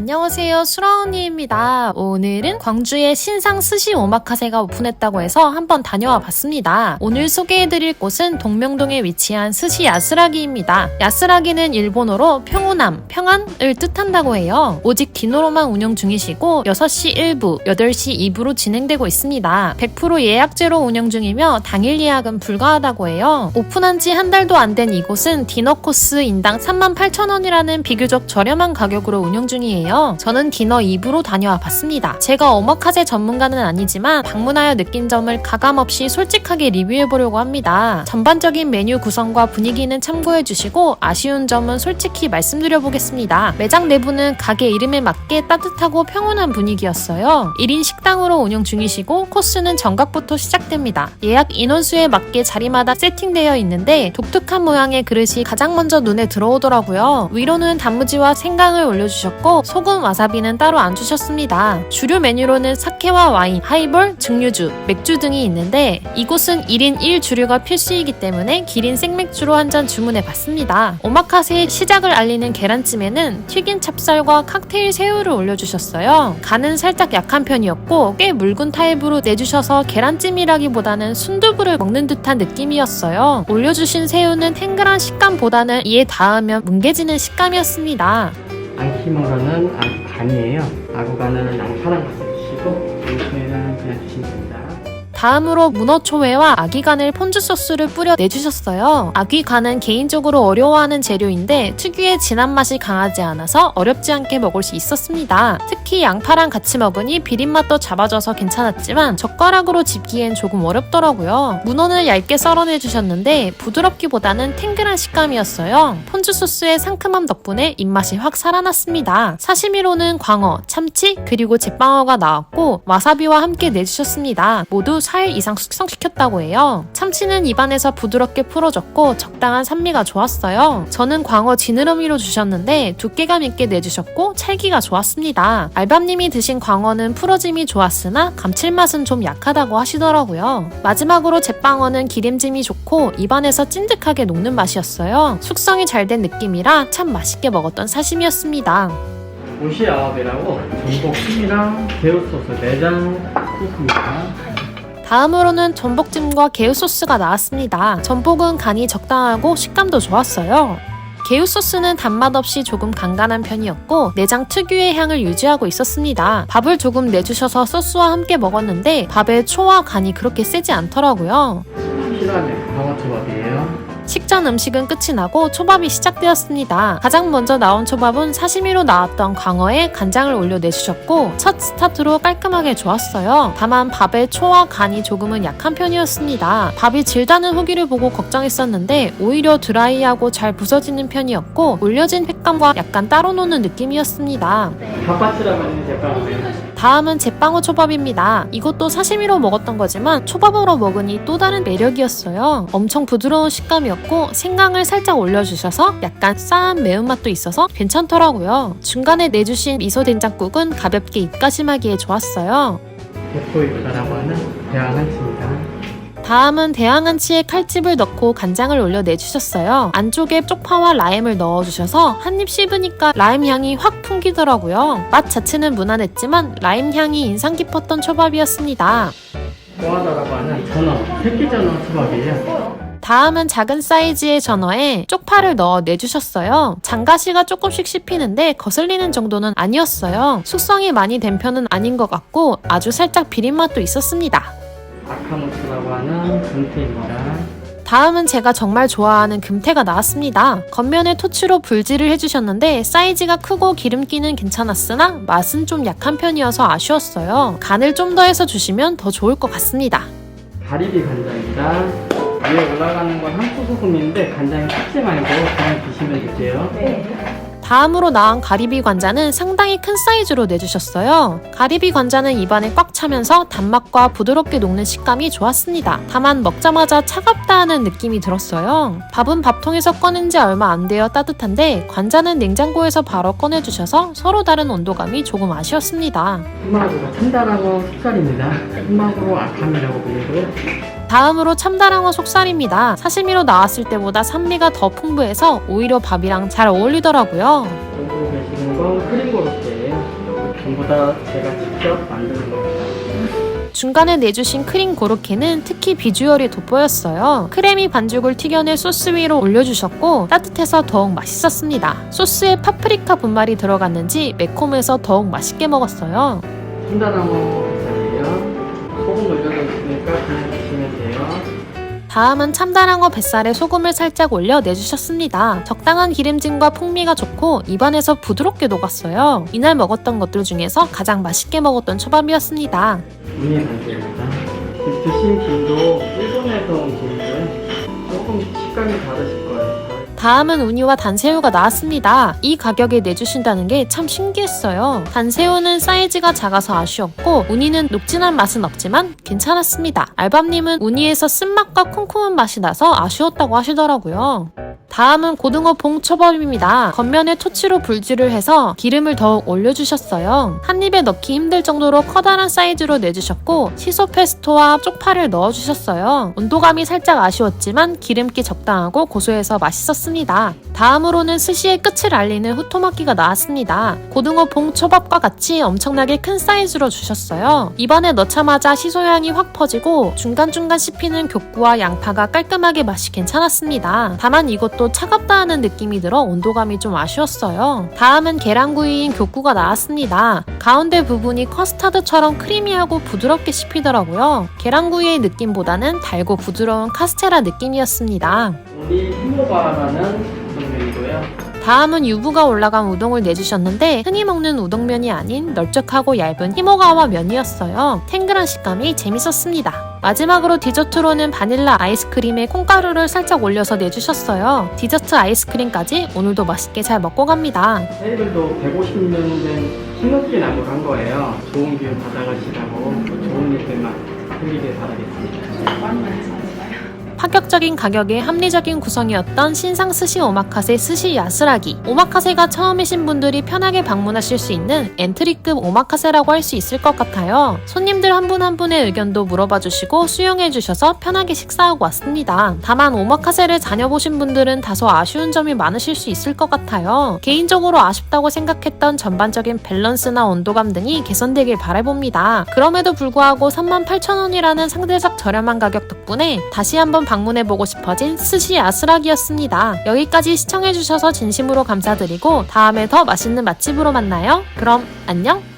안녕하세요, 수라언니입니다. 오늘은 광주에 신상 스시 오마카세가 오픈했다고 해서 한번 다녀와 봤습니다. 오늘 소개해드릴 곳은 동명동에 위치한 스시 야스라기입니다. 야스라기는 일본어로 평온함, 평안을 뜻한다고 해요. 오직 디노로만 운영 중이시고 6시 1부, 8시 2부로 진행되고 있습니다. 100% 예약제로 운영 중이며 당일 예약은 불가하다고 해요. 오픈한 지 한 달도 안 된 이곳은 디너 코스 인당 38,000원이라는 비교적 저렴한 가격으로 운영 중이에요. 저는 디너 2부로 다녀와 봤습니다. 제가 오마카세 전문가는 아니지만 방문하여 느낀 점을 가감없이 솔직하게 리뷰해보려고 합니다. 전반적인 메뉴 구성과 분위기는 참고해주시고 아쉬운 점은 솔직히 말씀드려보겠습니다. 매장 내부는 가게 이름에 맞게 따뜻하고 평온한 분위기였어요. 1인 식당으로 운영 중이시고 코스는 정각부터 시작됩니다. 예약 인원수에 맞게 자리마다 세팅되어 있는데 독특한 모양의 그릇이 가장 먼저 눈에 들어오더라고요. 위로는 단무지와 생강을 올려주셨고 소금, 와사비는 따로 안 주셨습니다. 주류 메뉴로는 사케와 와인, 하이볼, 증류주, 맥주 등이 있는데 이곳은 1인 1주류가 필수이기 때문에 기린 생맥주로 한 잔 주문해봤습니다. 오마카세의 시작을 알리는 계란찜에는 튀긴 찹쌀과 칵테일 새우를 올려주셨어요. 간은 살짝 약한 편이었고 꽤 묽은 타입으로 내주셔서 계란찜이라기보다는 순두부를 먹는 듯한 느낌이었어요. 올려주신 새우는 탱글한 식감보다는 이에 닿으면 뭉개지는 식감이었습니다. 안키모로는 간이에요. 아구간은 양파랑 같이 주시고 요즘에는 그냥 주시면 됩니다. 다음으로 문어초회와 아귀간을 폰즈 소스를 뿌려 내주셨어요. 아귀간은 개인적으로 어려워하는 재료인데 특유의 진한 맛이 강하지 않아서 어렵지 않게 먹을 수 있었습니다. 특히 양파랑 같이 먹으니 비린맛도 잡아줘서 괜찮았지만 젓가락으로 집기엔 조금 어렵더라고요. 문어는 얇게 썰어내주셨는데 부드럽기보다는 탱글한 식감이었어요. 폰즈 소스의 상큼함 덕분에 입맛이 확 살아났습니다. 사시미로는 광어, 참치, 그리고 제빵어가 나왔고 와사비와 함께 내주셨습니다. 모두 4일 이상 숙성시켰다고 해요. 참치는 입안에서 부드럽게 풀어졌고 적당한 산미가 좋았어요. 저는 광어 지느러미로 주셨는데 두께감 있게 내주셨고 찰기가 좋았습니다. 알밤님이 드신 광어는 풀어짐이 좋았으나 감칠맛은 좀 약하다고 하시더라고요. 마지막으로 제빵어는 기름짐이 좋고 입안에서 찐득하게 녹는 맛이었어요. 숙성이 잘 된 느낌이라 참 맛있게 먹었던 사심이었습니다. 오시아와베라고 전복찜이랑 개우소스 내장 소스입니다. 다음으로는 전복찜과 게우소스가 나왔습니다. 전복은 간이 적당하고 식감도 좋았어요. 게우소스는 단맛 없이 조금 간간한 편이었고 내장 특유의 향을 유지하고 있었습니다. 밥을 조금 내주셔서 소스와 함께 먹었는데 밥에 초와 간이 그렇게 세지 않더라고요. 시라메 방어초밥이에요. 식전 음식은 끝이 나고 초밥이 시작되었습니다. 가장 먼저 나온 초밥은 사시미로 나왔던 광어에 간장을 올려내주셨고 첫 스타트로 깔끔하게 좋았어요. 다만 밥에 초와 간이 조금은 약한 편이었습니다. 밥이 질다는 후기를 보고 걱정했었는데 오히려 드라이하고 잘 부서지는 편이었고 올려진 횟감과 약간 따로 노는 느낌이었습니다. 갓바치라고 하는 제빵어예요. 다음은 제빵어 초밥입니다. 이것도 사시미로 먹었던 거지만 초밥으로 먹으니 또 다른 매력이었어요. 엄청 부드러운 식감이었고 생강을 살짝 올려주셔서 약간 싸한 매운맛도 있어서 괜찮더라고요. 중간에 내주신 미소된장국은 가볍게 입가심하기에 좋았어요. 대포이카라고 하는 대왕한치입니다. 다음은 대왕한치에 칼집을 넣고 간장을 올려 내주셨어요. 안쪽에 쪽파와 라임을 넣어주셔서 한입 씹으니까 라임 향이 확 풍기더라고요. 맛 자체는 무난했지만 라임 향이 인상 깊었던 초밥이었습니다. 고하다라고 하는 전어, 새끼전어 초밥이에요. 다음은 작은 사이즈의 전어에 쪽파를 넣어 내주셨어요. 장가시가 조금씩 씹히는데 거슬리는 정도는 아니었어요. 숙성이 많이 된 편은 아닌 것 같고 아주 살짝 비린맛도 있었습니다. 아카모토라고 하는 금태입니다. 다음은 제가 정말 좋아하는 금태가 나왔습니다. 겉면에 토치로 불질을 해주셨는데 사이즈가 크고 기름기는 괜찮았으나 맛은 좀 약한 편이어서 아쉬웠어요. 간을 좀 더 해서 주시면 더 좋을 것 같습니다. 가리비 간장입니다. 위에 올라가는 건 한포 소금인데 간장이 섞지 말고 그냥 드시면 되세요. 다음으로 나온 가리비 관자는 상당히 큰 사이즈로 내주셨어요. 가리비 관자는 입안에 꽉 차면서 단맛과 부드럽게 녹는 식감이 좋았습니다. 다만 먹자마자 차갑다 하는 느낌이 들었어요. 밥은 밥통에서 꺼낸 지 얼마 안 되어 따뜻한데 관자는 냉장고에서 바로 꺼내주셔서 서로 다른 온도감이 조금 아쉬웠습니다. 흑마구가 참다랑어 속살입니다. 흑마구 아캄이라고 불리고요. 다음으로 참다랑어 속살입니다. 사시미로 나왔을 때보다 산미가 더 풍부해서 오히려 밥이랑 잘 어울리더라고요. 보고 계시는 건 크림 고로케예요. 전부 다 제가 직접 만드는 겁니다. 중간에 내주신 크림 고로케는 특히 비주얼이 돋보였어요. 크래미 반죽을 튀겨내 소스 위로 올려주셨고 따뜻해서 더욱 맛있었습니다. 소스에 파프리카 분말이 들어갔는지 매콤해서 더욱 맛있게 먹었어요. 참다랑어 뱃살이에요. 소금 올려져 있으니까 그냥 드시면 돼요. 다음은 참다랑어 뱃살에 소금을 살짝 올려 내주셨습니다. 적당한 기름짐과 풍미가 좋고 입안에서 부드럽게 녹았어요. 이날 먹었던 것들 중에서 가장 맛있게 먹었던 초밥이었습니다. 무늬 반죽입니다. 드신 김도 일본에서 온 김인데 조금 식감이 다르실 거예요. 다음은 우니와 단새우가 나왔습니다. 이 가격에 내주신다는 게 참 신기했어요. 단새우는 사이즈가 작아서 아쉬웠고 우니는 녹진한 맛은 없지만 괜찮았습니다. 알밤님은 우니에서 쓴맛과 쿰쿰한 맛이 나서 아쉬웠다고 하시더라고요. 다음은 고등어 봉초밥입니다. 겉면에 토치로 불질을 해서 기름을 더욱 올려주셨어요. 한 입에 넣기 힘들 정도로 커다란 사이즈로 내주셨고 시소 페스토와 쪽파를 넣어주셨어요. 온도감이 살짝 아쉬웠지만 기름기 적당하고 고소해서 맛있었습니다. 다음으로는 스시의 끝을 알리는 후토마키가 나왔습니다. 고등어 봉초밥과 같이 엄청나게 큰 사이즈로 주셨어요. 입안에 넣자마자 시소향이 확 퍼지고 중간중간 씹히는 격구와 양파가 깔끔하게 맛이 괜찮았습니다. 다만 이것도 차갑다 하는 느낌이 들어 온도감이 좀 아쉬웠어요. 다음은 계란구이인 격구가 나왔습니다. 가운데 부분이 커스터드처럼 크리미하고 부드럽게 씹히더라고요. 계란구이의 느낌보다는 달고 부드러운 카스테라 느낌이었습니다. 우리 히모바라는 종류이고요. 다음은 유부가 올라간 우동을 내주셨는데 흔히 먹는 우동면이 아닌 널쩍하고 얇은 히모가와 면이었어요. 탱글한 식감이 재밌었습니다. 마지막으로 디저트로는 바닐라 아이스크림에 콩가루를 살짝 올려서 내주셨어요. 디저트 아이스크림까지 오늘도 맛있게 잘 먹고 갑니다. 테이블도 150년 된 흰옥기 나무로 한 거예요. 좋은 기운 받아가시라고 좋은 일들만 흘리길 바라겠습니다. 파격적인 가격에 합리적인 구성이었던 신상 스시 오마카세 스시 야스라기. 오마카세가 처음이신 분들이 편하게 방문하실 수 있는 엔트리급 오마카세라고 할 수 있을 것 같아요. 손님들 한 분 한 분의 의견도 물어봐 주시고 수용해 주셔서 편하게 식사하고 왔습니다. 다만 오마카세를 다녀보신 분들은 다소 아쉬운 점이 많으실 수 있을 것 같아요. 개인적으로 아쉽다고 생각했던 전반적인 밸런스나 온도감 등이 개선되길 바라봅니다. 그럼에도 불구하고 38,000원이라는 상대적 저렴한 가격 덕분에 다시 한번 방문해보고 싶어진 스시 야스라기였습니다. 여기까지 시청해주셔서 진심으로 감사드리고 다음에 더 맛있는 맛집으로 만나요. 그럼 안녕!